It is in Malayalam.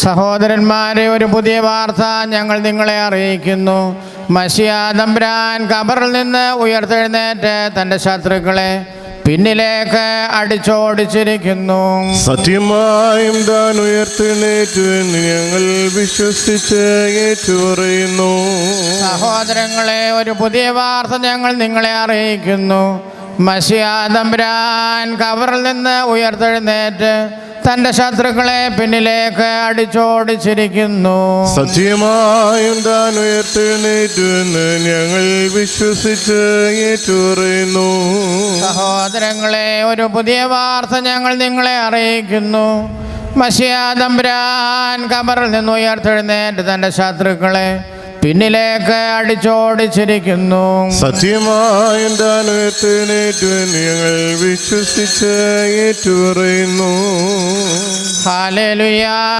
സഹോദരന്മാരെ, ഒരു പുതിയ വാർത്ത ഞങ്ങൾ നിങ്ങളെ അറിയിക്കുന്നു. മശിഹാ തമ്പുരാൻ ഖബറിൽ നിന്ന് ഉയർത്തെഴുന്നേറ്റ് തൻ്റെ ശത്രുക്കളെ പിന്നിലേക്ക് അടിച്ചോടിച്ചിരിക്കുന്നു. സത്യമായും താൻ ഉയർത്തെഴുന്നേറ്റു എന്ന് ഞങ്ങൾ വിശ്വസിച്ച് ഏറ്റുപറയുന്നു. സഹോദരങ്ങളെ, ഒരു പുതിയ വാർത്ത ഞങ്ങൾ നിങ്ങളെ അറിയിക്കുന്നു. മശിഹാ തമ്പുരാൻ ഖബറിൽ നിന്ന് ഉയർത്തെഴുന്നേറ്റ് തൻ്റെ ശത്രുക്കളെ പിന്നിലേക്ക് അടിച്ചോടിച്ചിരിക്കുന്നു. സത്യമായും താൻ ഉയർത്തെഴുന്നേറ്റു എന്ന് ഞങ്ങൾ വിശ്വസിച്ച് ഏറ്റുപറയുന്നു. സഹോദരങ്ങളെ, ഒരു പുതിയ വാർത്ത ഞങ്ങൾ നിങ്ങളെ അറിയിക്കുന്നു. മശിഹാ തമ്പുരാൻ ഖബറിൽ നിന്ന് ഉയർത്തെഴുന്നേറ്റ് തൻ്റെ ശത്രുക്കളെ പിന്നിലേക്ക് അടിച്ചോടിച്ചിരിക്കുന്നു. സത്യമായും താൻ ഉയർത്തെഴുന്നേറ്റു എന്ന് ഞങ്ങൾ വിശ്വസിച്ച് ഏറ്റുപറയുന്നു. ഹല്ലേലൂയ.